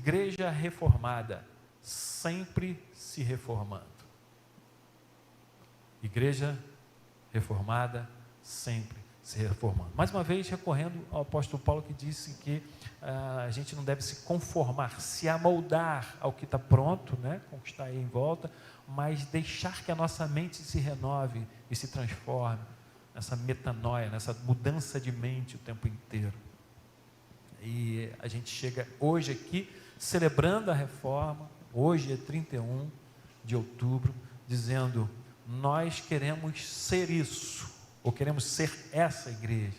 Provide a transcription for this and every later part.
igreja reformada, sempre se reformando. Igreja reformada, sempre se reformando. Mais uma vez, recorrendo ao apóstolo Paulo, que disse que a gente não deve se conformar, se amoldar ao que está pronto, né, com o que está aí em volta, mas deixar que a nossa mente se renove e se transforme nessa metanoia, nessa mudança de mente o tempo inteiro. E a gente chega hoje aqui, celebrando a reforma, hoje é 31 de outubro, dizendo: nós queremos ser isso, ou queremos ser essa igreja.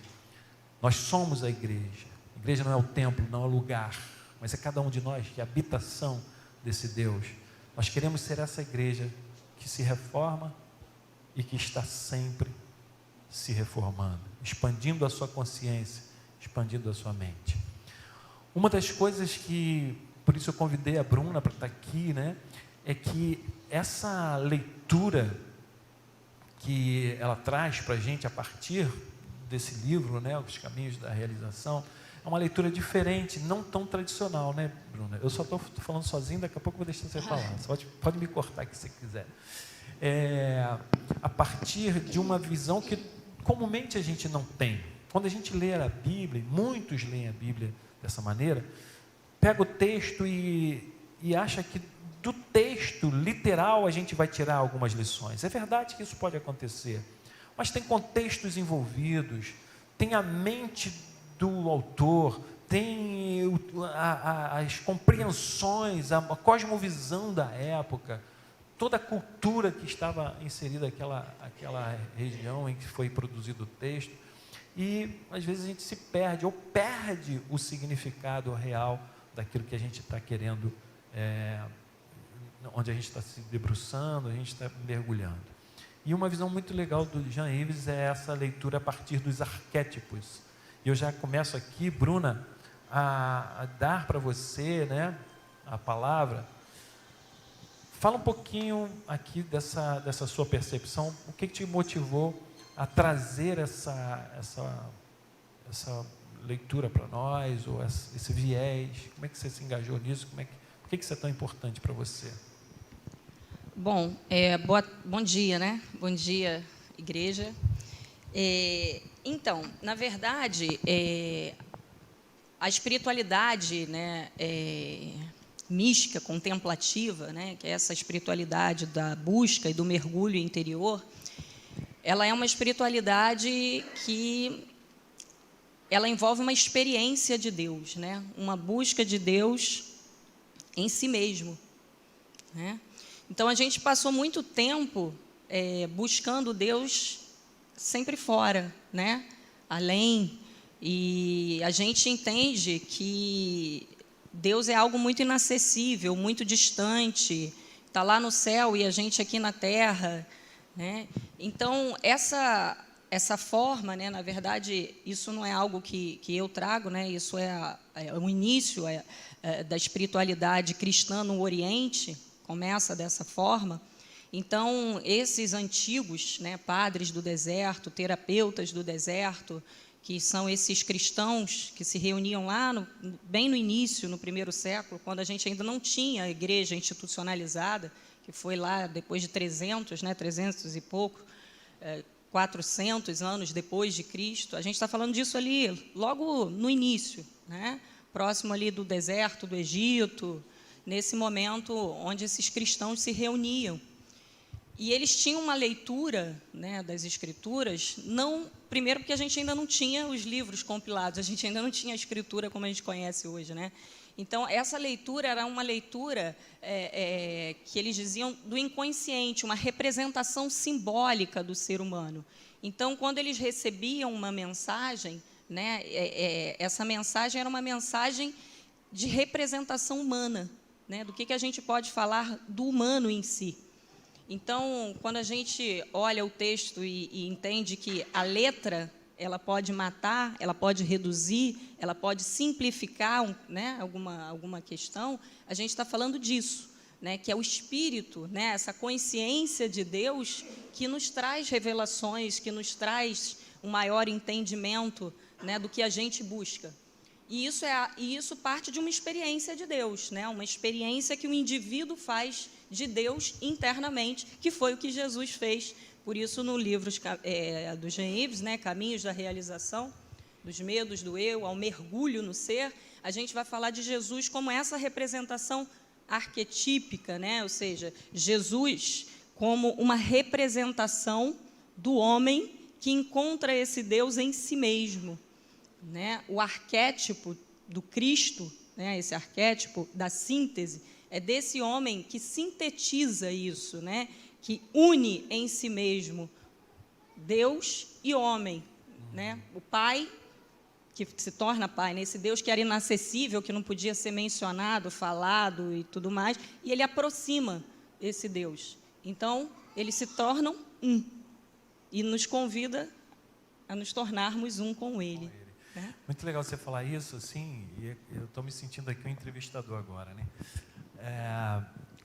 Nós somos a igreja. A igreja não é o templo, não é o lugar, mas é cada um de nós que é a habitação desse Deus. Nós queremos ser essa igreja que se reforma e que está sempre se reformando, expandindo a sua consciência, expandindo a sua mente. Uma das coisas que, por isso eu convidei a Bruna para estar aqui, né, é que essa leitura que ela traz para a gente a partir desse livro, né, Os Caminhos da Realização, é uma leitura diferente, não tão tradicional, né, Bruna? Eu só estou falando sozinho, daqui a pouco eu vou deixar você falar. Você pode me cortar que você quiser. A partir de uma visão que comumente a gente não tem. Quando a gente lê a Bíblia, muitos leem a Bíblia dessa maneira, pega o texto e acha que do texto literal a gente vai tirar algumas lições. É verdade que isso pode acontecer, mas tem contextos envolvidos, tem a mente do autor, tem as compreensões, a cosmovisão da época, toda a cultura que estava inserida naquela região em que foi produzido o texto, e às vezes a gente se perde, ou perde o significado real daquilo que a gente está querendo, onde a gente está se debruçando, a gente está mergulhando. E uma visão muito legal do Jean Yves é essa leitura a partir dos arquétipos. E eu já começo aqui, Bruna, a dar para você, né, a palavra. Fala um pouquinho aqui dessa sua percepção, o que te motivou a trazer essa leitura para nós, ou esse viés, como é que você se engajou nisso, por que isso é tão importante para você? Bom, bom dia, né? Bom dia, igreja. Então, na verdade, a espiritualidade, né, mística, contemplativa, né, que é essa espiritualidade da busca e do mergulho interior, ela é uma espiritualidade que ela envolve uma experiência de Deus, né, uma busca de Deus em si mesmo, né? Então, a gente passou muito tempo buscando Deus sempre fora, né, além, e a gente entende que Deus é algo muito inacessível, muito distante, está lá no céu e a gente aqui na terra, né? Então, essa forma, né, na verdade, isso não é algo que eu trago, né, isso é o início da espiritualidade cristã no Oriente, começa dessa forma. Então, esses antigos, né, padres do deserto, terapeutas do deserto, que são esses cristãos que se reuniam lá bem no início, no primeiro século, quando a gente ainda não tinha a igreja institucionalizada, que foi lá depois de 300, né, 300 e pouco, 400 anos depois de Cristo. A gente está falando disso ali logo no início, né, próximo ali do deserto do Egito, nesse momento onde esses cristãos se reuniam. E eles tinham uma leitura, né, das Escrituras, primeiro porque a gente ainda não tinha os livros compilados, a gente ainda não tinha a Escritura como a gente conhece hoje, né? Então, essa leitura era uma leitura que eles diziam do inconsciente, uma representação simbólica do ser humano. Então, quando eles recebiam uma mensagem, né, essa mensagem era uma mensagem de representação humana, né, do que a gente pode falar do humano em si. Então, quando a gente olha o texto e entende que a letra, ela pode matar, ela pode reduzir, ela pode simplificar, né, alguma questão, a gente está falando disso, né, que é o Espírito, né, essa consciência de Deus que nos traz revelações, que nos traz um maior entendimento, né, do que a gente busca. E isso parte de uma experiência de Deus, né? Uma experiência que o indivíduo faz de Deus internamente, que foi o que Jesus fez. Por isso, no livro do Jean Yves, né, Caminhos da Realização, dos medos do eu ao mergulho no ser, a gente vai falar de Jesus como essa representação arquetípica, né? Ou seja, Jesus como uma representação do homem que encontra esse Deus em si mesmo, né? O arquétipo do Cristo, né? Esse arquétipo da síntese, é desse homem que sintetiza isso, né? Que une em si mesmo Deus e homem, né? O Pai, que se torna Pai, né? Esse Deus que era inacessível, que não podia ser mencionado, falado e tudo mais, e ele aproxima esse Deus. Então, eles se tornam um e nos convida a nos tornarmos um com Ele. Né? Muito legal você falar isso, assim, e eu estou me sentindo aqui um entrevistador agora, né?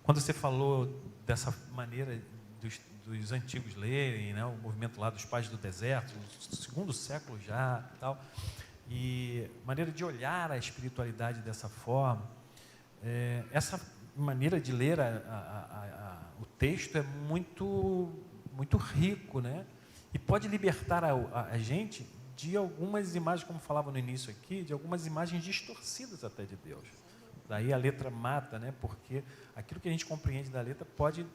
Quando você falou dessa maneira dos antigos lerem, né? O movimento lá dos pais do deserto, no segundo século já, tal, e maneira de olhar a espiritualidade dessa forma, essa maneira de ler o texto é muito, muito rico, né? E pode libertar a gente de algumas imagens, como falava no início aqui, de algumas imagens distorcidas até de Deus. Daí a letra mata, né? Porque aquilo que a gente compreende da letra pode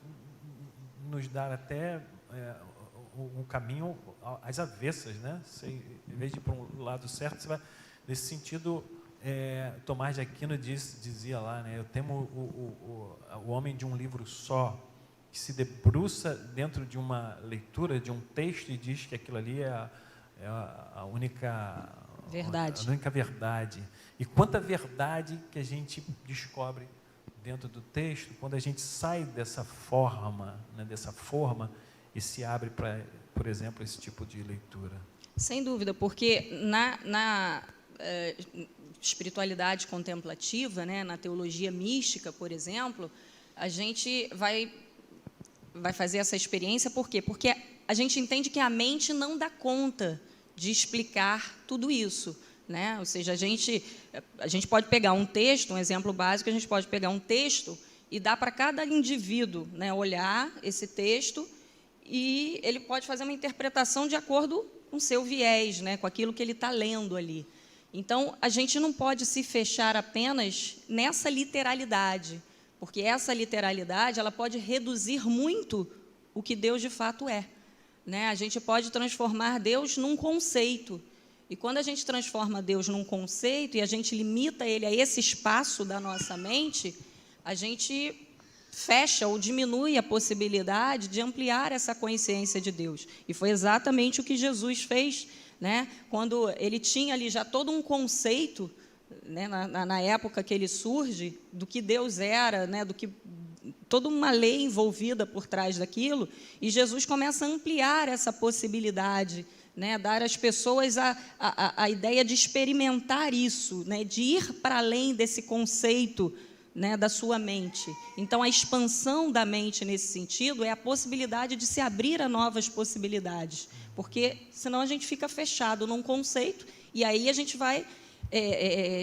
nos dar até um caminho às avessas, né? Em vez de ir para um lado certo, você vai... Nesse sentido, Tomás de Aquino dizia lá, né? Eu temo o homem de um livro só, que se debruça dentro de uma leitura, de um texto, e diz que aquilo ali é a única verdade. A única verdade. E quanta verdade que a gente descobre dentro do texto, quando a gente sai dessa forma, né, e se abre para, por exemplo, esse tipo de leitura. Sem dúvida, porque na espiritualidade contemplativa, né, na teologia mística, por exemplo, a gente vai fazer essa experiência, por quê? Porque a gente entende que a mente não dá conta de explicar tudo isso, né? Ou seja, a gente pode pegar um texto, um exemplo básico, a gente pode pegar um texto e dar para cada indivíduo, né, olhar esse texto, e ele pode fazer uma interpretação de acordo com o seu viés, né, com aquilo que ele está lendo ali. Então, a gente não pode se fechar apenas nessa literalidade, porque essa literalidade ela pode reduzir muito o que Deus de fato é, né? A gente pode transformar Deus num conceito, e quando a gente transforma Deus num conceito e a gente limita ele a esse espaço da nossa mente, a gente fecha ou diminui a possibilidade de ampliar essa consciência de Deus. E foi exatamente o que Jesus fez, né? Quando ele tinha ali já todo um conceito, né, na época que ele surge, do que Deus era, né, do que toda uma lei envolvida por trás daquilo, e Jesus começa a ampliar essa possibilidade, né, dar às pessoas a ideia de experimentar isso, né, de ir para além desse conceito, né, da sua mente. Então, a expansão da mente nesse sentido é a possibilidade de se abrir a novas possibilidades, porque senão a gente fica fechado num conceito, e aí a gente vai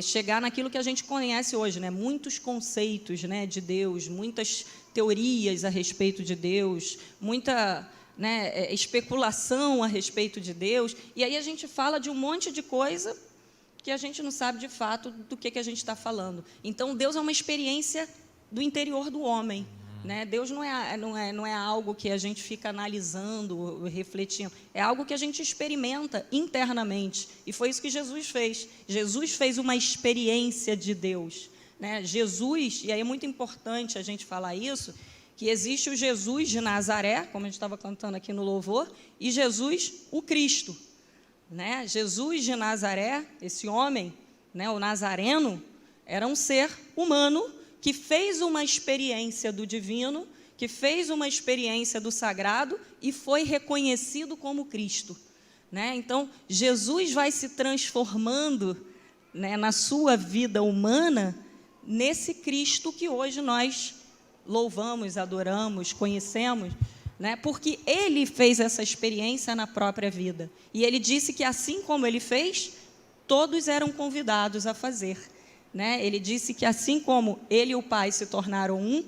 chegar naquilo que a gente conhece hoje, né? Muitos conceitos, né, de Deus, muitas teorias a respeito de Deus, muita, né, especulação a respeito de Deus, e aí a gente fala de um monte de coisa que a gente não sabe de fato do que a gente está falando. Então, Deus é uma experiência do interior do homem, né? Deus não é algo que a gente fica analisando, refletindo, é algo que a gente experimenta internamente, e foi isso que Jesus fez. Jesus fez uma experiência de Deus, né? Jesus, e aí é muito importante a gente falar isso, que existe o Jesus de Nazaré, como a gente estava cantando aqui no louvor, e Jesus, o Cristo, né? Jesus de Nazaré, esse homem, né, o Nazareno, era um ser humano que fez uma experiência do divino, que fez uma experiência do sagrado e foi reconhecido como Cristo, né? Então, Jesus vai se transformando, né, na sua vida humana nesse Cristo que hoje nós louvamos, adoramos, conhecemos, né? Porque ele fez essa experiência na própria vida. E ele disse que assim como ele fez, todos eram convidados a fazer, né? Ele disse que assim como ele e o Pai se tornaram um,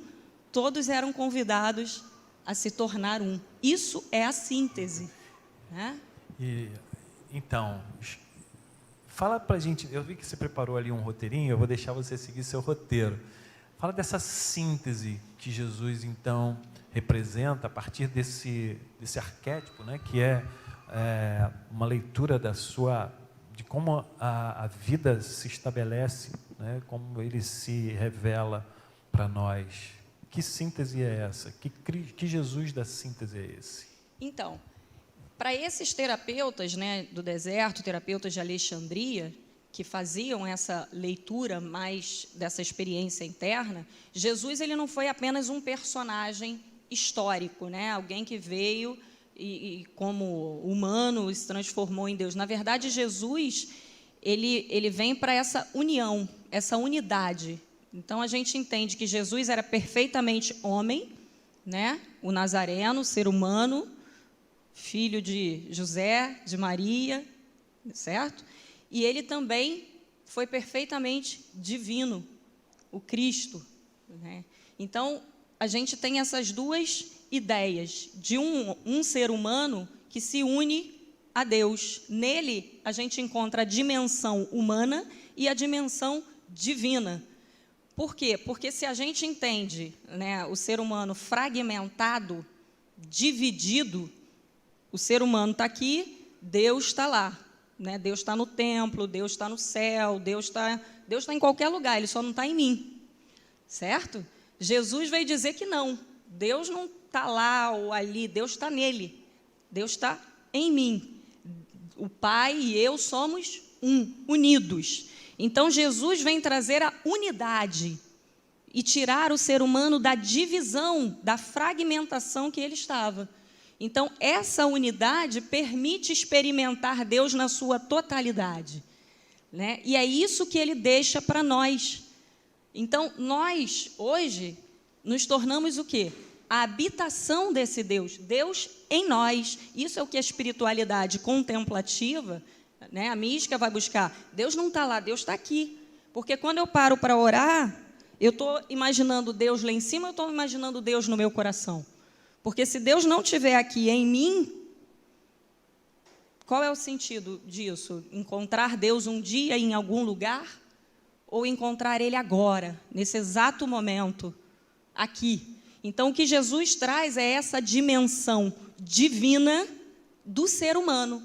todos eram convidados a se tornar um. Isso é a síntese, né? Então, fala para a gente, eu vi que você preparou ali um roteirinho, eu vou deixar você seguir seu roteiro. Fala dessa síntese que Jesus, então, representa a partir desse arquétipo, né, que é uma leitura de como a vida se estabelece, né, como ele se revela para nós. Que síntese é essa? Que Jesus da síntese é esse? Então, para esses terapeutas, né, do deserto, terapeutas de Alexandria, que faziam essa leitura mais dessa experiência interna, Jesus ele não foi apenas um personagem histórico, né, alguém que veio e como humano se transformou em Deus. Na verdade, Jesus ele vem para essa união, essa unidade. Então, a gente entende que Jesus era perfeitamente homem, né, o Nazareno, ser humano, filho de José, de Maria, certo? E ele também foi perfeitamente divino, o Cristo, né? Então, a gente tem essas duas ideias de um ser humano que se une a Deus. Nele, a gente encontra a dimensão humana e a dimensão divina. Por quê? Porque se a gente entende, né, o ser humano fragmentado, dividido, o ser humano está aqui, Deus está lá, né? Deus está no templo, Deus está no céu, Deus está em qualquer lugar, Ele só não está em mim, certo? Jesus veio dizer que não, Deus não está lá ou ali, Deus está nele, Deus está em mim. O Pai e eu somos unidos. Então, Jesus vem trazer a unidade e tirar o ser humano da divisão, da fragmentação que ele estava. Então, essa unidade permite experimentar Deus na sua totalidade, né? E é isso que ele deixa para nós. Então, nós, hoje, nos tornamos o quê? A habitação desse Deus, Deus em nós. Isso é o que a espiritualidade contemplativa, né, a mística vai buscar. Deus não está lá, Deus está aqui. Porque quando eu paro para orar, eu estou imaginando Deus lá em cima, eu estou imaginando Deus no meu coração. Porque se Deus não estiver aqui em mim, qual é o sentido disso? Encontrar Deus um dia em algum lugar? Ou encontrar Ele agora, nesse exato momento, aqui? Então, o que Jesus traz é essa dimensão divina do ser humano.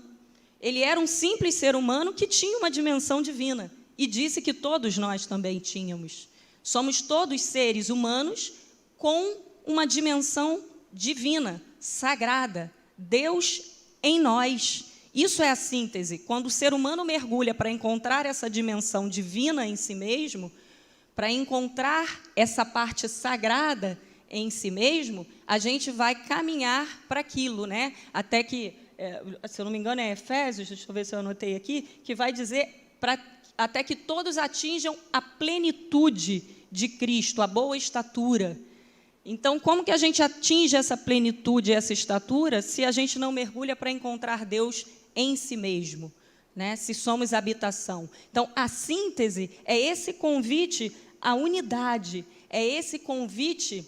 Ele era um simples ser humano que tinha uma dimensão divina. E disse que todos nós também tínhamos. Somos todos seres humanos com uma dimensão divina, sagrada, Deus em nós. Isso é a síntese. Quando o ser humano mergulha para encontrar essa dimensão divina em si mesmo, para encontrar essa parte sagrada em si mesmo, a gente vai caminhar para aquilo, né? Até que, se eu não me engano, é Efésios, deixa eu ver se eu anotei aqui, que vai dizer até que todos atinjam a plenitude de Cristo, a boa estatura. Então, como que a gente atinge essa plenitude, essa estatura, se a gente não mergulha para encontrar Deus em si mesmo, né? Se somos habitação. Então, a síntese é esse convite à unidade, é esse convite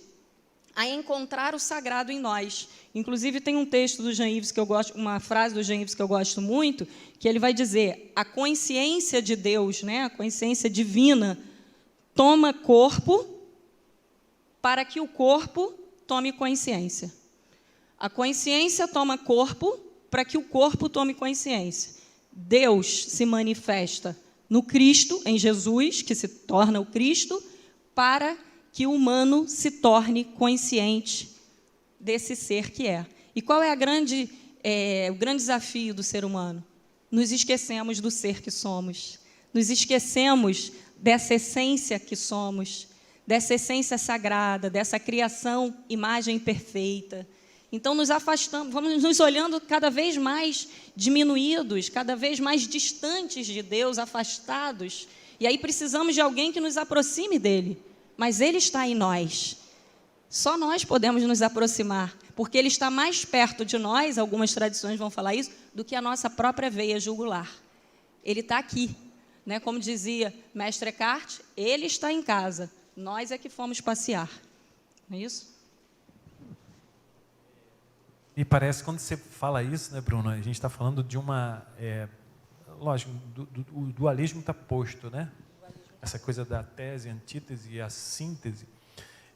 a encontrar o sagrado em nós. Inclusive, tem um texto do Jean Yves que eu gosto, uma frase do Jean Yves que eu gosto muito, que ele vai dizer: a consciência de Deus, né, a consciência divina, toma corpo para que o corpo tome consciência. A consciência toma corpo para que o corpo tome consciência. Deus se manifesta no Cristo, em Jesus, que se torna o Cristo, para que o humano se torne consciente desse ser que é. E qual é o grande desafio do ser humano? Nos esquecemos do ser que somos. Nos esquecemos dessa essência que somos, dessa essência sagrada, dessa criação, imagem perfeita. Então, nos afastamos, vamos nos olhando cada vez mais diminuídos, cada vez mais distantes de Deus, afastados. E aí precisamos de alguém que nos aproxime dele. Mas Ele está em nós. Só nós podemos nos aproximar, porque Ele está mais perto de nós, algumas tradições vão falar isso, do que a nossa própria veia jugular. Ele está aqui. Né? Como dizia Mestre Eckhart, ele está em casa, nós é que fomos passear. Não é isso? E parece, quando você fala isso, né, Bruno, a gente está falando de uma... lógico, o dualismo está posto, né? Essa coisa da tese, antítese e a síntese.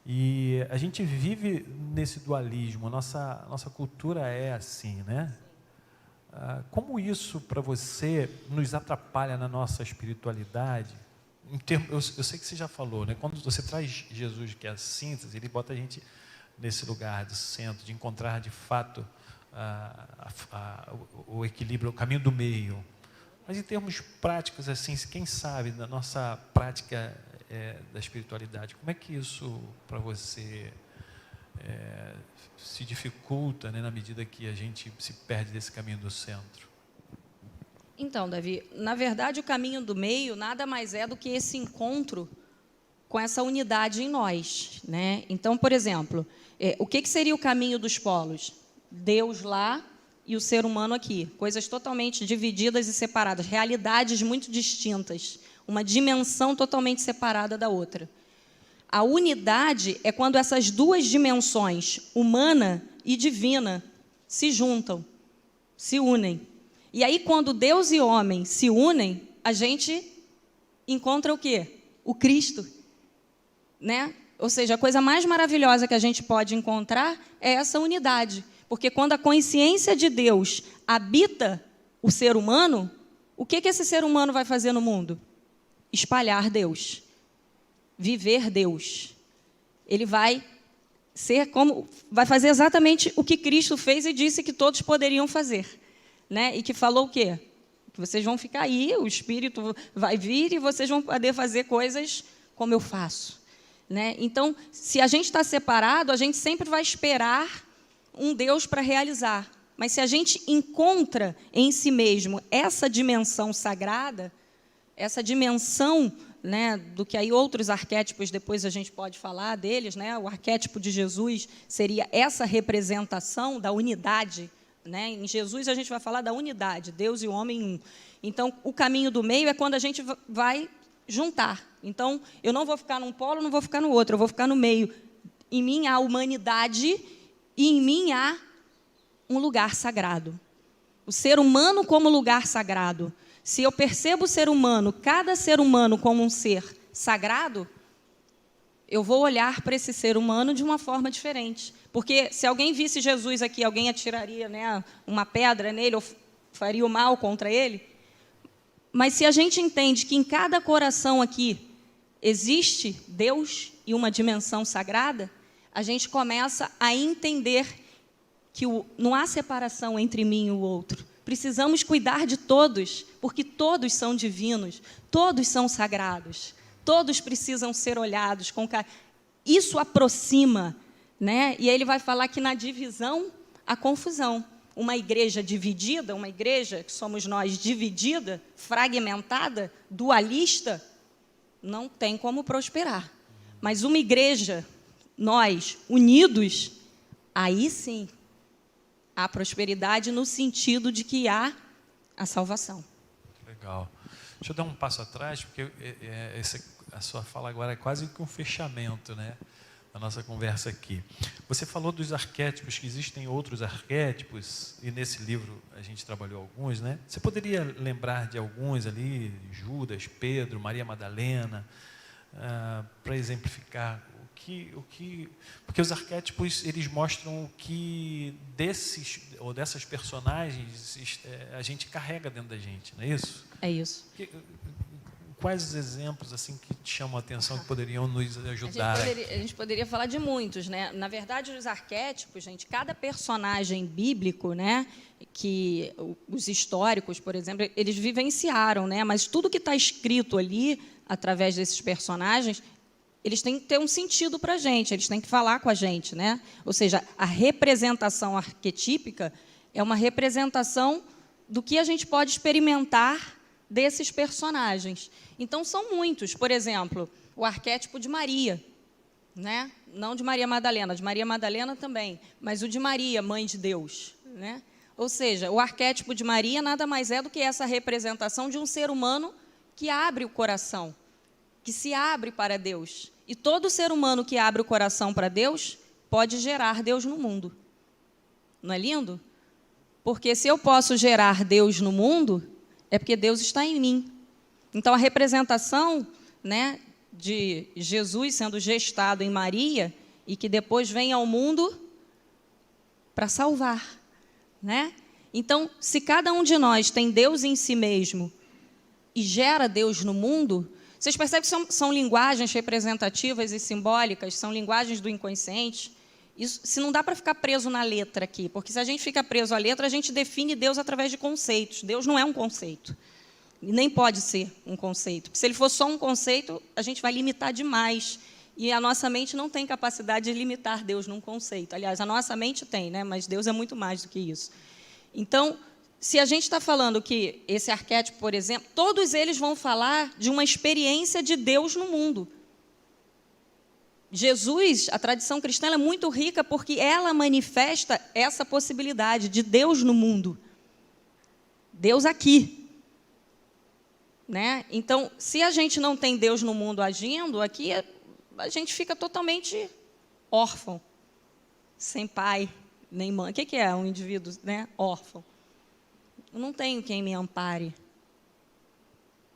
E a gente vive nesse dualismo, nossa cultura é assim, né? Como isso, para você, nos atrapalha na nossa espiritualidade? Eu sei que você já falou, né? Quando você traz Jesus, que é a síntese, ele bota a gente nesse lugar de centro, de encontrar de fato o equilíbrio, o caminho do meio. Mas em termos práticos, assim, quem sabe, na nossa prática da espiritualidade, como é que isso para você se dificulta, né, na medida que a gente se perde desse caminho do centro? Então, Davi, na verdade, o caminho do meio nada mais é do que esse encontro com essa unidade em nós, né? Então, por exemplo, o que seria o caminho dos polos? Deus lá e o ser humano aqui, coisas totalmente divididas e separadas, realidades muito distintas, uma dimensão totalmente separada da outra. A unidade é quando essas duas dimensões, humana e divina, se juntam, se unem. E aí, quando Deus e homem se unem, a gente encontra o quê? O Cristo, né? Ou seja, a coisa mais maravilhosa que a gente pode encontrar é essa unidade. Porque quando a consciência de Deus habita o ser humano, o que esse ser humano vai fazer no mundo? Espalhar Deus, viver Deus. Ele vai fazer exatamente o que Cristo fez e disse que todos poderiam fazer, né? E que falou o quê? Que vocês vão ficar aí, o Espírito vai vir e vocês vão poder fazer coisas como eu faço, né? Então, se a gente está separado, a gente sempre vai esperar um Deus para realizar. Mas se a gente encontra em si mesmo essa dimensão sagrada, essa dimensão, né, do que aí outros arquétipos, depois a gente pode falar deles, né? O arquétipo de Jesus seria essa representação da unidade, né? Em Jesus a gente vai falar da unidade, Deus e o homem um. Então, o caminho do meio é quando a gente vai juntar. Então, eu não vou ficar num polo, não vou ficar no outro, eu vou ficar no meio. Em mim há humanidade e em mim há um lugar sagrado. O ser humano como lugar sagrado. Se eu percebo o ser humano, cada ser humano como um ser sagrado, eu vou olhar para esse ser humano de uma forma diferente. Porque se alguém visse Jesus aqui, alguém atiraria, né, uma pedra nele ou faria o mal contra ele. Mas se a gente entende que em cada coração aqui existe Deus e uma dimensão sagrada, a gente começa a entender que não há separação entre mim e o outro. Precisamos cuidar de todos, porque todos são divinos, todos são sagrados, todos precisam ser olhados com carinho. Isso aproxima, né? E aí ele vai falar que na divisão há confusão. Uma igreja dividida, uma igreja que somos nós dividida, fragmentada, dualista, não tem como prosperar. Mas uma igreja, nós unidos, aí sim há prosperidade no sentido de que há a salvação. Legal. Deixa eu dar um passo atrás, porque a sua fala agora é quase que um fechamento, né, da nossa conversa aqui. Você falou dos arquétipos, que existem outros arquétipos, e nesse livro a gente trabalhou alguns, né? Você poderia lembrar de alguns ali, Judas, Pedro, Maria Madalena, para exemplificar porque os arquétipos, eles mostram o que desses ou dessas personagens a gente carrega dentro da gente, não é isso? É isso. Quais os exemplos assim que te chamam a atenção, que poderiam nos ajudar? A gente poderia falar de muitos, né? Na verdade, os arquétipos, gente, cada personagem bíblico, né, que os históricos, por exemplo, eles vivenciaram, né? Mas tudo que está escrito ali, através desses personagens, eles têm que ter um sentido para a gente, eles têm que falar com a gente, né? Ou seja, a representação arquetípica é uma representação do que a gente pode experimentar desses personagens. Então, são muitos. Por exemplo, o arquétipo de Maria, né? Não de Maria Madalena, de Maria Madalena também, mas o de Maria, mãe de Deus, né? Ou seja, o arquétipo de Maria nada mais é do que essa representação de um ser humano que abre o coração, que se abre para Deus. E todo ser humano que abre o coração para Deus pode gerar Deus no mundo. Não é lindo? Porque se eu posso gerar Deus no mundo, é porque Deus está em mim. Então, a representação, né, de Jesus sendo gestado em Maria e que depois vem ao mundo para salvar, né? Então, se cada um de nós tem Deus em si mesmo e gera Deus no mundo, vocês percebem que são linguagens representativas e simbólicas, são linguagens do inconsciente. Isso, se não dá para ficar preso na letra aqui, porque se a gente fica preso à letra, a gente define Deus através de conceitos. Deus não é um conceito, e nem pode ser um conceito. Se ele for só um conceito, a gente vai limitar demais. E a nossa mente não tem capacidade de limitar Deus num conceito. Aliás, a nossa mente tem, né? Mas Deus é muito mais do que isso. Então, se a gente está falando que esse arquétipo, por exemplo, todos eles vão falar de uma experiência de Deus no mundo. Jesus, a tradição cristã, ela é muito rica porque ela manifesta essa possibilidade de Deus no mundo. Deus aqui. Né? Então, se a gente não tem Deus no mundo agindo, aqui a gente fica totalmente órfão, sem pai, nem mãe. O que é um indivíduo, né, órfão? Eu não tenho quem me ampare.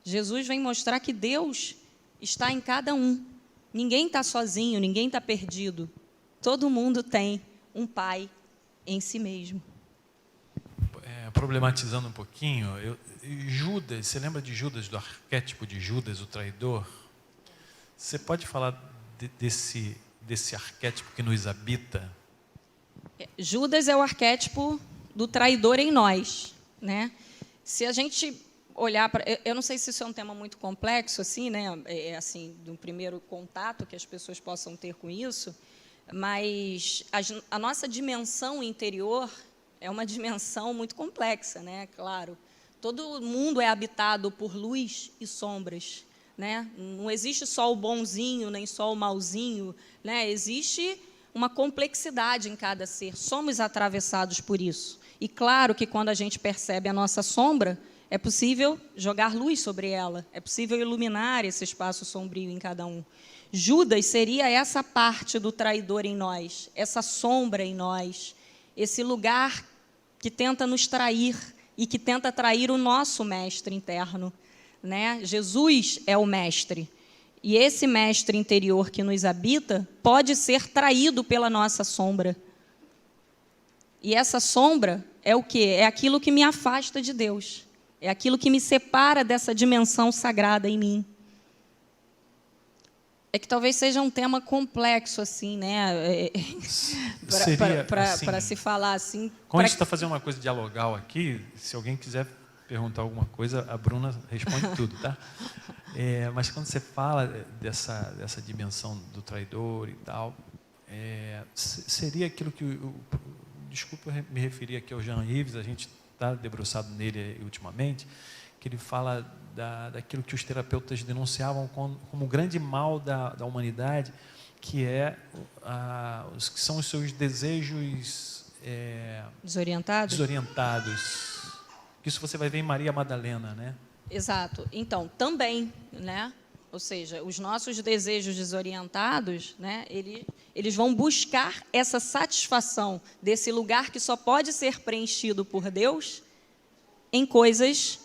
Jesus vem mostrar que Deus está em cada um. Ninguém está sozinho, ninguém está perdido. Todo mundo tem um pai em si mesmo. Problematizando um pouquinho, Judas, você lembra de Judas, do arquétipo de Judas, o traidor? Você pode falar desse arquétipo que nos habita? Judas é o arquétipo do traidor em nós, né? Se a gente olhar para, eu não sei se isso é um tema muito complexo assim, né? Assim, de um primeiro contato que as pessoas possam ter com isso, mas a nossa dimensão interior é uma dimensão muito complexa, né? Claro, todo mundo é habitado por luz e sombras, né? Não existe só o bonzinho nem só o malzinho, né? Existe uma complexidade em cada ser. Somos atravessados por isso. E claro que quando a gente percebe a nossa sombra, é possível jogar luz sobre ela, é possível iluminar esse espaço sombrio em cada um. Judas seria essa parte do traidor em nós, essa sombra em nós, esse lugar que tenta nos trair e que tenta trair o nosso mestre interno, né? Jesus é o mestre. E esse mestre interior que nos habita pode ser traído pela nossa sombra. E essa sombra é o quê? É aquilo que me afasta de Deus. É aquilo que me separa dessa dimensão sagrada em mim. É que talvez seja um tema complexo, assim, né? Para se falar assim. Como a gente está fazendo uma coisa dialogal aqui, se alguém quiser perguntar alguma coisa, a Bruna responde tudo, tá? Mas quando você fala dessa dimensão do traidor e tal, seria aquilo que... Desculpa me referir aqui ao Jean Yves, a gente está debruçado nele ultimamente, que ele fala daquilo que os terapeutas denunciavam como o grande mal da humanidade, que que são os seus desejos desorientados. Isso você vai ver em Maria Madalena, né? Exato. Então, também, né? Ou seja, os nossos desejos desorientados, né? Eles vão buscar essa satisfação desse lugar que só pode ser preenchido por Deus em coisas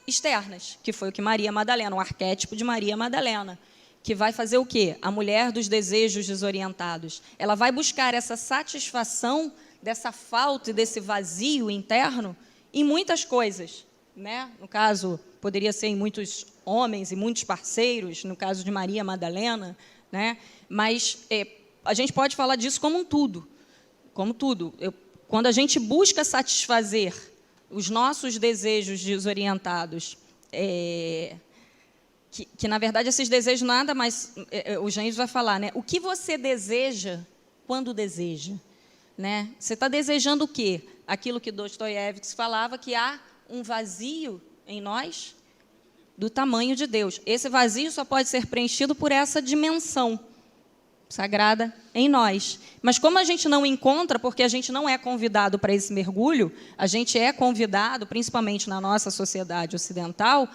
externas, que foi o que Maria Madalena, o arquétipo de Maria Madalena, que vai fazer o quê? A mulher dos desejos desorientados. Ela vai buscar essa satisfação dessa falta e desse vazio interno em muitas coisas, né? No caso, poderia ser em muitos homens e muitos parceiros, no caso de Maria Madalena, né? Mas a gente pode falar disso como um tudo. Como tudo. Quando a gente busca satisfazer os nossos desejos desorientados, que na verdade esses desejos nada mais, o James vai falar, né? O que você deseja quando deseja, né? Você está desejando o quê? Aquilo que Dostoiévski falava, que há um vazio em nós do tamanho de Deus. Esse vazio só pode ser preenchido por essa dimensão sagrada em nós. Mas como a gente não encontra, porque a gente não é convidado para esse mergulho, a gente é convidado, principalmente na nossa sociedade ocidental,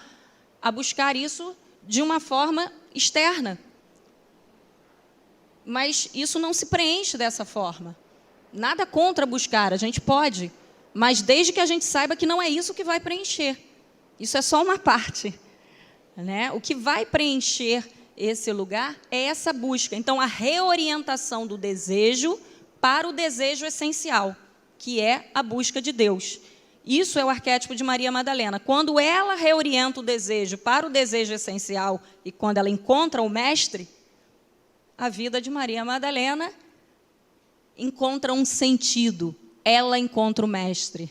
a buscar isso de uma forma externa. Mas isso não se preenche dessa forma. Nada contra buscar, a gente pode, mas desde que a gente saiba que não é isso que vai preencher. Isso é só uma parte, né? O que vai preencher esse lugar é essa busca. Então, a reorientação do desejo para o desejo essencial, que é a busca de Deus. Isso é o arquétipo de Maria Madalena. Quando ela reorienta o desejo para o desejo essencial e quando ela encontra o Mestre, a vida de Maria Madalena encontra um sentido. Ela encontra o Mestre.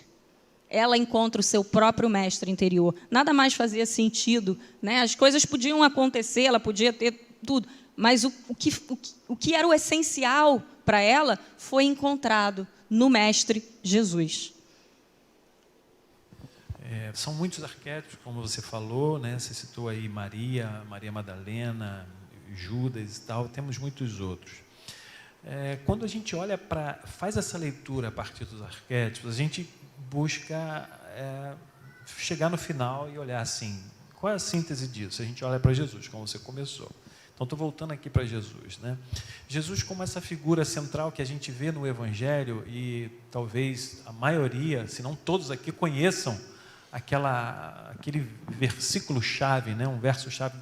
Ela encontra o seu próprio mestre interior. Nada mais fazia sentido, né? As coisas podiam acontecer, ela podia ter tudo, mas o que era o essencial para ela foi encontrado no Mestre Jesus. São muitos arquétipos, como você falou, né? Você citou aí Maria Madalena, Judas e tal, temos muitos outros. Quando a gente olha faz essa leitura a partir dos arquétipos, a gente busca chegar no final e olhar assim, qual é a síntese disso? A gente olha para Jesus, como você começou. Então, estou voltando aqui para Jesus, né? Jesus como essa figura central que a gente vê no Evangelho, e talvez a maioria, se não todos aqui, conheçam aquele versículo-chave, né? Um verso-chave,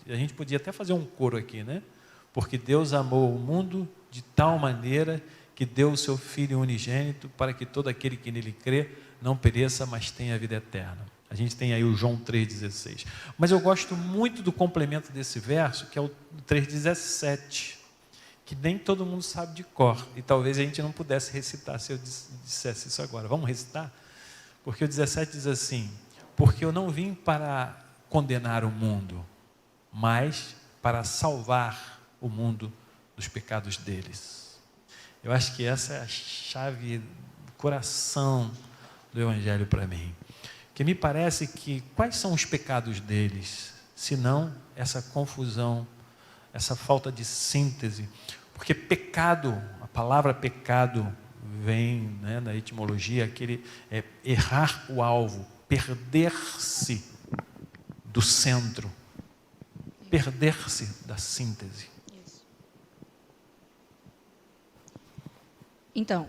a gente podia até fazer um coro aqui, né? Porque Deus amou o mundo de tal maneira que deu o seu Filho unigênito para que todo aquele que nele crê não pereça, mas tenha a vida eterna. A gente tem aí o João 3,16. Mas eu gosto muito do complemento desse verso, que é o 3,17, que nem todo mundo sabe de cor, e talvez a gente não pudesse recitar se eu dissesse isso agora. Vamos recitar? Porque o 17 diz assim: porque eu não vim para condenar o mundo, mas para salvar o mundo dos pecados deles. Eu acho que essa é a chave do coração do Evangelho para mim. Que me parece que quais são os pecados deles, senão essa confusão, essa falta de síntese. Porque pecado, a palavra pecado vem, né, na etimologia, aquele errar o alvo, perder-se do centro, perder-se da síntese. Então,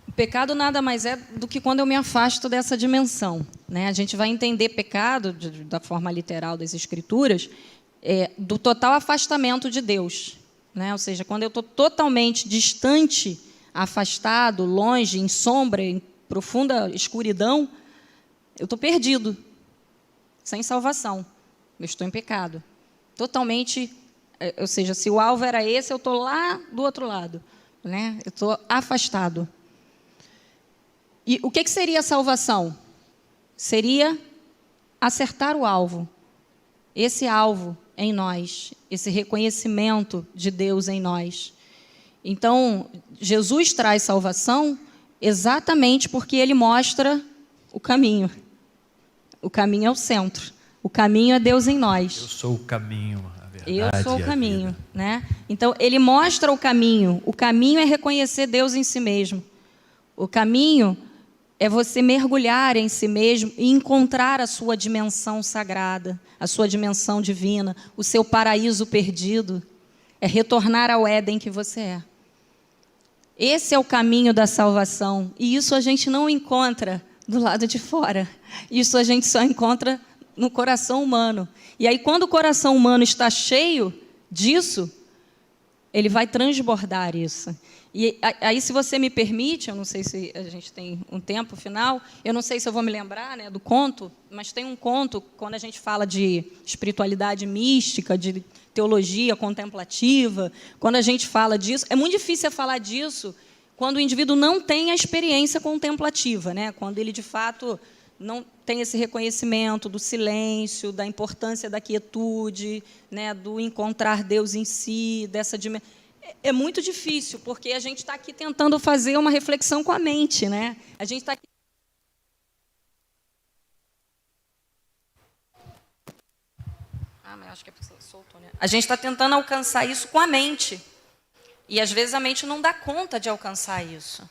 o pecado nada mais é do que quando eu me afasto dessa dimensão, né? A gente vai entender pecado, da forma literal das Escrituras, do total afastamento de Deus, né? Ou seja, quando eu estou totalmente distante, afastado, longe, em sombra, em profunda escuridão, eu estou perdido, sem salvação. Eu estou em pecado. Totalmente, ou seja, se o alvo era esse, eu estou lá do outro lado, né? Eu estou afastado. E o que seria a salvação? Seria acertar o alvo. Esse alvo em nós, esse reconhecimento de Deus em nós. Então, Jesus traz salvação exatamente porque Ele mostra o caminho. O caminho é o centro. O caminho é Deus em nós. Eu sou o caminho, a verdade. Eu sou o caminho, né? Então, Ele mostra o caminho. O caminho é reconhecer Deus em si mesmo. O caminho é você mergulhar em si mesmo e encontrar a sua dimensão sagrada, a sua dimensão divina, o seu paraíso perdido. É retornar ao Éden que você é. Esse é o caminho da salvação. E isso a gente não encontra do lado de fora. Isso a gente só encontra no coração humano. E aí, quando o coração humano está cheio disso, ele vai transbordar isso. E aí, se você me permite, eu não sei se a gente tem um tempo final, eu não sei se eu vou me lembrar, né, do conto, mas tem um conto, quando a gente fala de espiritualidade mística, de teologia contemplativa, quando a gente fala disso, é muito difícil falar disso quando o indivíduo não tem a experiência contemplativa, né? Quando ele, de fato, não tem esse reconhecimento do silêncio, da importância da quietude, né? Do encontrar Deus em si, dessa dimensão. É muito difícil, porque a gente está aqui tentando fazer uma reflexão com a mente, né? A gente está aqui... mas acho que é porque você soltou, né? A gente está tentando alcançar isso com a mente. E às vezes a mente não dá conta de alcançar isso.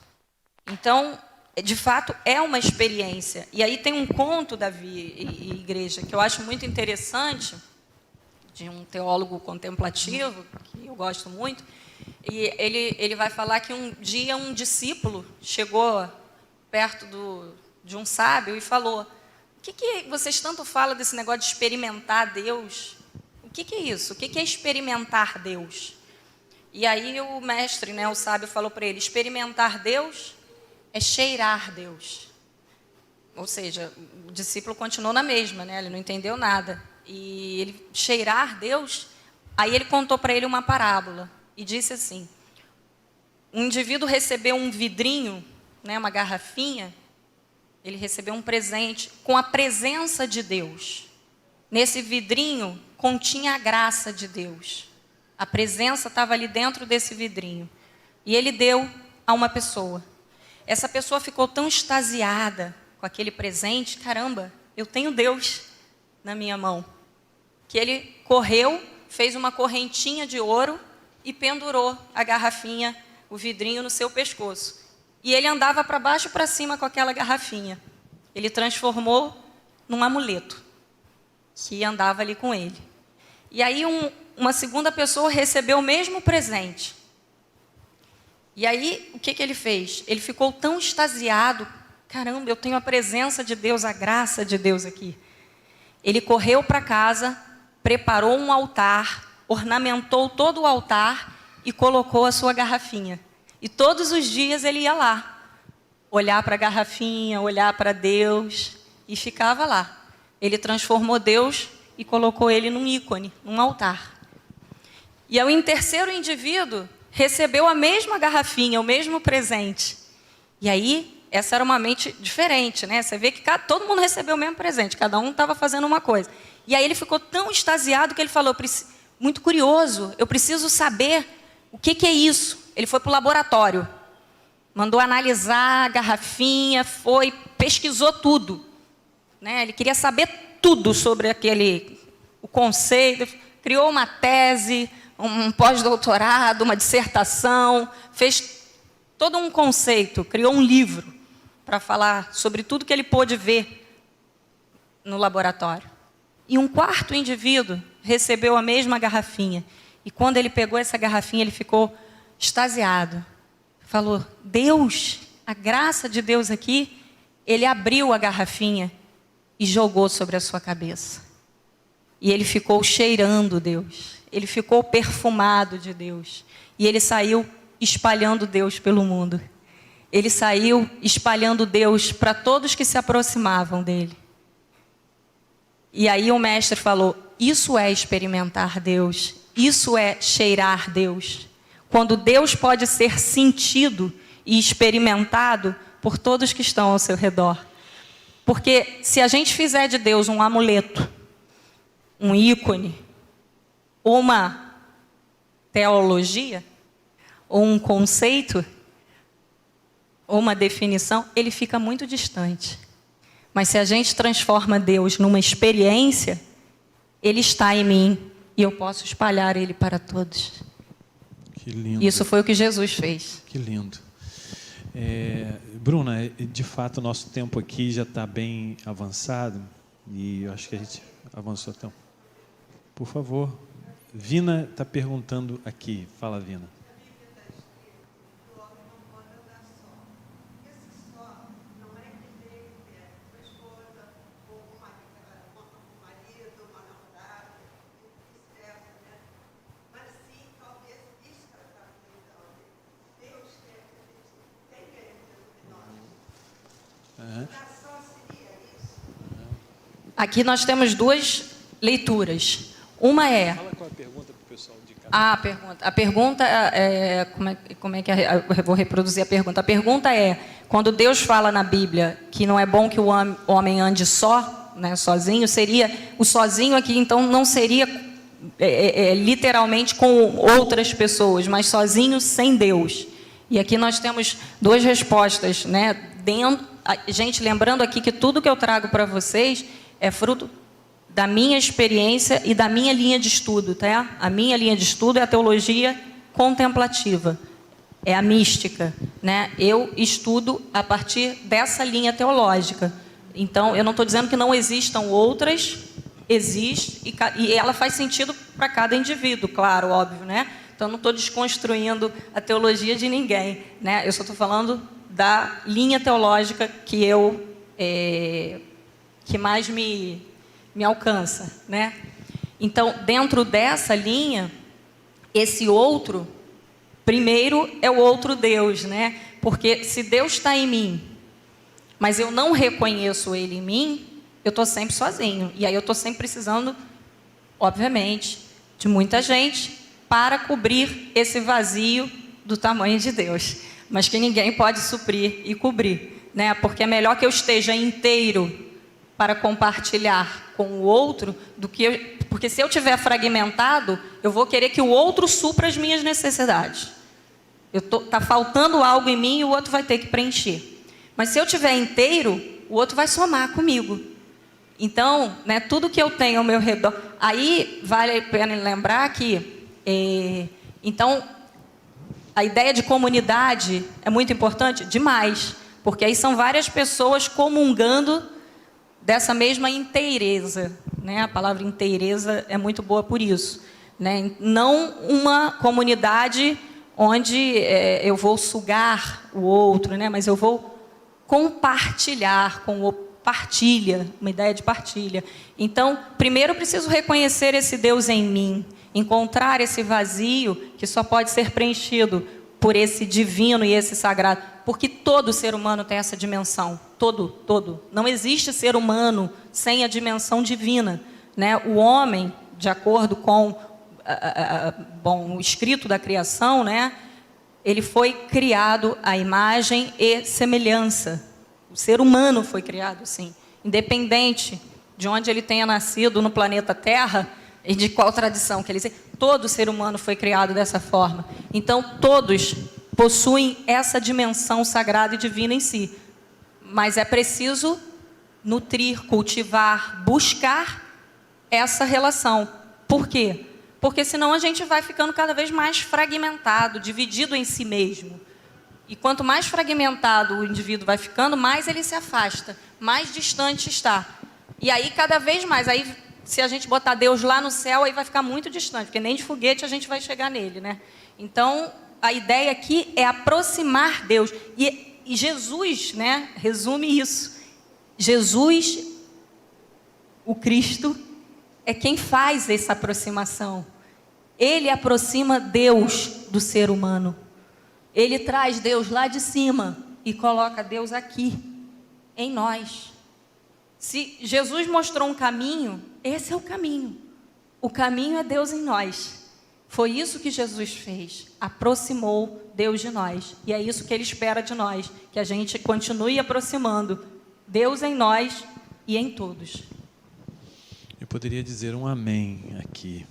Então, de fato, é uma experiência. E aí tem um conto, Davi e igreja, que eu acho muito interessante, de um teólogo contemplativo, que eu gosto muito, e ele vai falar que um dia um discípulo chegou perto de um sábio e falou: o que vocês tanto falam desse negócio de experimentar Deus? O que é isso? O que é experimentar Deus? E aí o mestre, né, o sábio, falou para ele: experimentar Deus é cheirar Deus. Ou seja, o discípulo continuou na mesma, né? Ele não entendeu nada. E ele cheirar Deus, aí ele contou para ele uma parábola e disse assim: um indivíduo recebeu um vidrinho, né, uma garrafinha, ele recebeu um presente com a presença de Deus. Nesse vidrinho continha a graça de Deus. A presença estava ali dentro desse vidrinho. E ele deu a uma pessoa. Essa pessoa ficou tão extasiada com aquele presente: caramba, eu tenho Deus na minha mão. Que ele correu, fez uma correntinha de ouro e pendurou a garrafinha, o vidrinho, no seu pescoço. E ele andava para baixo e para cima com aquela garrafinha. Ele transformou num amuleto que andava ali com ele. E aí uma segunda pessoa recebeu o mesmo presente. E aí, o que ele fez? Ele ficou tão extasiado: caramba, eu tenho a presença de Deus, a graça de Deus aqui. Ele correu para casa, preparou um altar, ornamentou todo o altar e colocou a sua garrafinha. E todos os dias ele ia lá, olhar para a garrafinha, olhar para Deus, e ficava lá. Ele transformou Deus e colocou ele num ícone, num altar. E aí, o terceiro indivíduo recebeu a mesma garrafinha, o mesmo presente. E aí, essa era uma mente diferente, né? Você vê que todo mundo recebeu o mesmo presente, cada um estava fazendo uma coisa. E aí ele ficou tão extasiado que ele falou: muito curioso, eu preciso saber o que é isso. Ele foi para o laboratório, mandou analisar a garrafinha, pesquisou tudo, né? Ele queria saber tudo sobre o conceito, criou uma tese, um pós-doutorado, uma dissertação, fez todo um conceito, criou um livro para falar sobre tudo que ele pôde ver no laboratório. E um quarto indivíduo recebeu a mesma garrafinha. E quando ele pegou essa garrafinha, ele ficou extasiado. Falou: Deus, a graça de Deus aqui. Ele abriu a garrafinha e jogou sobre a sua cabeça. E ele ficou cheirando Deus. Ele ficou perfumado de Deus. E ele saiu espalhando Deus pelo mundo. Ele saiu espalhando Deus para todos que se aproximavam dele. E aí o mestre falou: isso é experimentar Deus. Isso é cheirar Deus. Quando Deus pode ser sentido e experimentado por todos que estão ao seu redor. Porque se a gente fizer de Deus um amuleto, um ícone, ou uma teologia, ou um conceito, ou uma definição, ele fica muito distante. Mas se a gente transforma Deus numa experiência, Ele está em mim e eu posso espalhar Ele para todos. Que lindo. Isso foi o que Jesus fez. Que lindo. Bruna, de fato o nosso tempo aqui já está bem avançado e eu acho que a gente avançou até. Por favor, Vina está perguntando aqui. Fala, Vina. Aqui nós temos duas leituras. Uma é... Fala qual é a pergunta para o pessoal de casa. A pergunta é... Como é que eu vou reproduzir a pergunta? A pergunta é, quando Deus fala na Bíblia que não é bom que o homem ande só, né, sozinho, seria... O sozinho aqui, então, não seria literalmente com outras pessoas, mas sozinho sem Deus. E aqui nós temos duas respostas, né? Gente, lembrando aqui que tudo que eu trago para vocês é fruto da minha experiência e da minha linha de estudo, tá? A minha linha de estudo é a teologia contemplativa. É a mística, né? Eu estudo a partir dessa linha teológica. Então, eu não estou dizendo que não existam outras, existe, e ela faz sentido para cada indivíduo, claro, óbvio, né? Então, não estou desconstruindo a teologia de ninguém, né? Eu só estou falando da linha teológica que que mais me alcança, né? Então, dentro dessa linha, esse outro, primeiro é o outro Deus, né? Porque se Deus está em mim, mas eu não reconheço Ele em mim, eu estou sempre sozinho. E aí eu estou sempre precisando, obviamente, de muita gente para cobrir esse vazio do tamanho de Deus. Mas que ninguém pode suprir e cobrir, né? Porque é melhor que eu esteja inteiro para compartilhar com o outro do que porque se eu tiver fragmentado, eu vou querer que o outro supra as minhas necessidades. Tá faltando algo em mim e o outro vai ter que preencher. Mas se eu tiver inteiro, o outro vai somar comigo. Então, né, tudo que eu tenho ao meu redor, aí vale a pena lembrar que então a ideia de comunidade é muito importante demais, porque aí são várias pessoas comungando dessa mesma inteireza, né? A palavra inteireza é muito boa por isso, né? Não uma comunidade onde eu vou sugar o outro, né? Mas eu vou compartilhar com o partilha, uma ideia de partilha. Então, primeiro eu preciso reconhecer esse Deus em mim, encontrar esse vazio que só pode ser preenchido por esse divino e esse sagrado, porque todo ser humano tem essa dimensão, todo. Não existe ser humano sem a dimensão divina, né? O homem, de acordo com o escrito da criação, né? Ele foi criado à imagem e semelhança. O ser humano foi criado assim, independente de onde ele tenha nascido no planeta Terra e de qual tradição que ele seja. Todo ser humano foi criado dessa forma. Então, todos possuem essa dimensão sagrada e divina em si. Mas é preciso nutrir, cultivar, buscar essa relação. Por quê? Porque senão a gente vai ficando cada vez mais fragmentado, dividido em si mesmo. E quanto mais fragmentado o indivíduo vai ficando, mais ele se afasta, mais distante está. E aí, cada vez mais, aí, se a gente botar Deus lá no céu, aí vai ficar muito distante, porque nem de foguete a gente vai chegar nele, né? Então, a ideia aqui é aproximar Deus. E Jesus, né, resume isso. Jesus, o Cristo, é quem faz essa aproximação. Ele aproxima Deus do ser humano. Ele traz Deus lá de cima e coloca Deus aqui, em nós. Se Jesus mostrou um caminho, esse é o caminho. O caminho é Deus em nós. Foi isso que Jesus fez, aproximou Deus de nós. E é isso que Ele espera de nós, que a gente continue aproximando Deus em nós e em todos. Eu poderia dizer um amém aqui,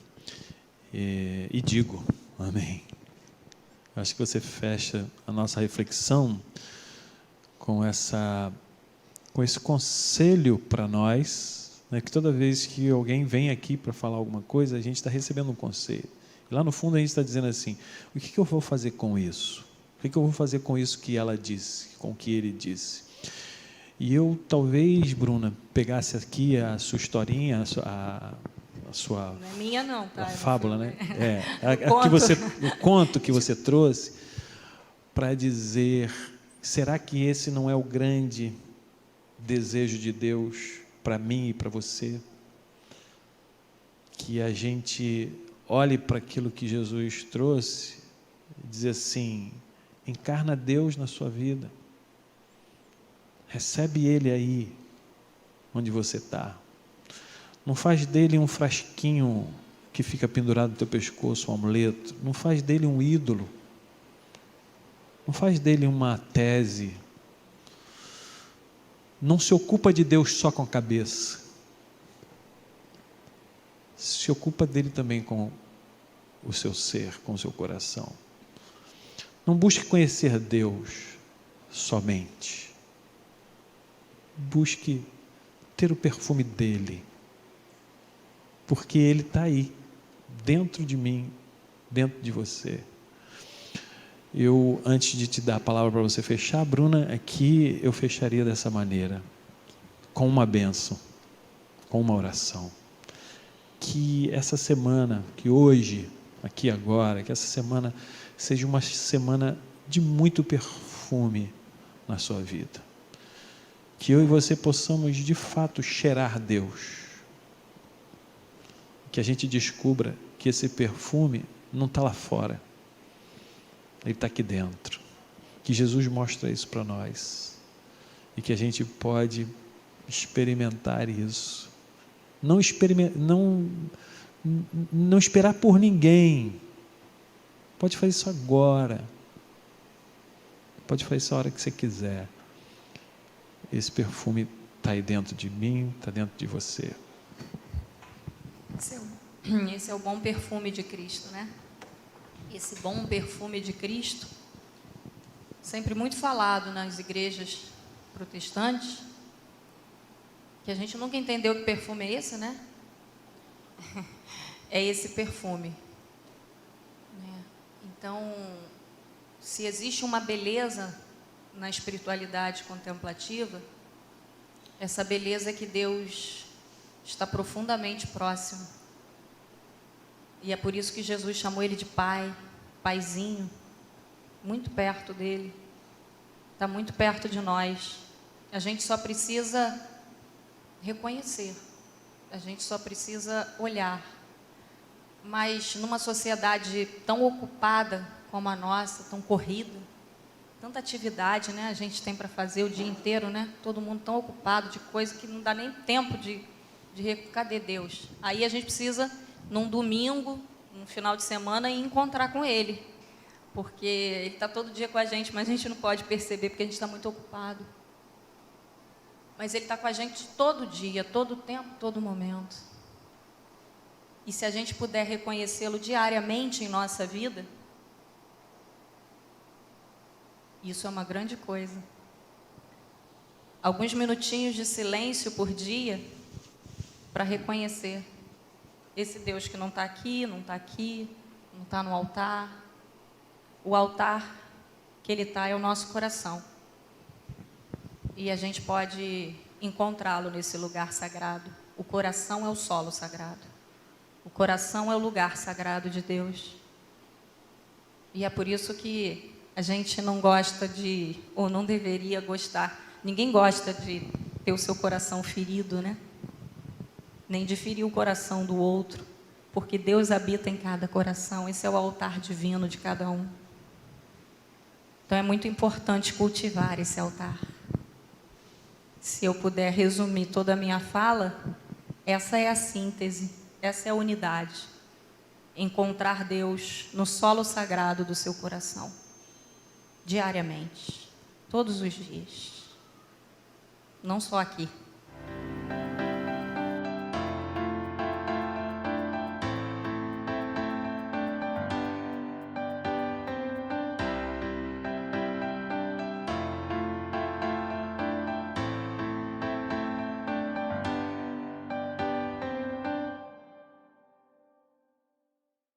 e digo amém. Acho que você fecha a nossa reflexão com esse conselho para nós, né, que toda vez que alguém vem aqui para falar alguma coisa, a gente está recebendo um conselho. E lá no fundo a gente está dizendo assim, o que eu vou fazer com isso? O que eu vou fazer com isso que ela disse, com o que ele disse? E eu talvez, Bruna, pegasse aqui a sua historinha, a sua... Não é minha não, tá? Fábula, né? O conto que você trouxe para dizer, será que esse não é o grande desejo de Deus para mim e para você? Que a gente olhe para aquilo que Jesus trouxe e diz assim, encarna Deus na sua vida, recebe Ele aí onde você está. Não faz dele um frasquinho que fica pendurado no teu pescoço, um amuleto. Não faz dele um ídolo. Não faz dele uma tese. Não se ocupa de Deus só com a cabeça. Se ocupa dele também com o seu ser, com o seu coração. Não busque conhecer Deus somente. Busque ter o perfume dele. Porque Ele está aí, dentro de mim, dentro de você. Eu, antes de te dar a palavra para você fechar, Bruna, aqui eu fecharia dessa maneira, com uma bênção, com uma oração. Que essa semana, que hoje, aqui agora, que essa semana seja uma semana de muito perfume na sua vida. Que eu e você possamos de fato cheirar Deus. Que a gente descubra que esse perfume não está lá fora. Ele está aqui dentro. Que Jesus mostra isso para nós. E que a gente pode experimentar isso. Não esperar por ninguém. Pode fazer isso agora. Pode fazer isso a hora que você quiser. Esse perfume está aí dentro de mim, está dentro de você. Esse é o bom perfume de Cristo, né? Esse bom perfume de Cristo, sempre muito falado nas igrejas protestantes, que a gente nunca entendeu que perfume é esse, né? É esse perfume. Então, se existe uma beleza na espiritualidade contemplativa, essa beleza é que Deus está profundamente próximo. E é por isso que Jesus chamou ele de Pai, Paizinho, muito perto dele, está muito perto de nós. A gente só precisa reconhecer, a gente só precisa olhar. Mas numa sociedade tão ocupada como a nossa, tão corrida, tanta atividade, né, a gente tem para fazer o dia inteiro, né? Todo mundo tão ocupado de coisa que não dá nem tempo de cadê Deus? Aí a gente precisa, num domingo, no final de semana, ir encontrar com Ele, porque Ele está todo dia com a gente, mas a gente não pode perceber porque a gente está muito ocupado. Mas Ele está com a gente todo dia, todo tempo, todo momento. E se a gente puder reconhecê-lo diariamente em nossa vida, isso é uma grande coisa. Alguns minutinhos de silêncio por dia para reconhecer esse Deus que não está aqui, não está no altar. O altar que Ele está é o nosso coração. E a gente pode encontrá-lo nesse lugar sagrado. O coração é o solo sagrado. O coração é o lugar sagrado de Deus. E é por isso que a gente não gosta de, ou não deveria gostar, ninguém gosta de ter o seu coração ferido, né? Nem de ferir o coração do outro, porque Deus habita em cada coração, esse é o altar divino de cada um. Então é muito importante cultivar esse altar. Se eu puder resumir toda a minha fala, essa é a síntese, essa é a unidade. Encontrar Deus no solo sagrado do seu coração. Diariamente, todos os dias, não só aqui.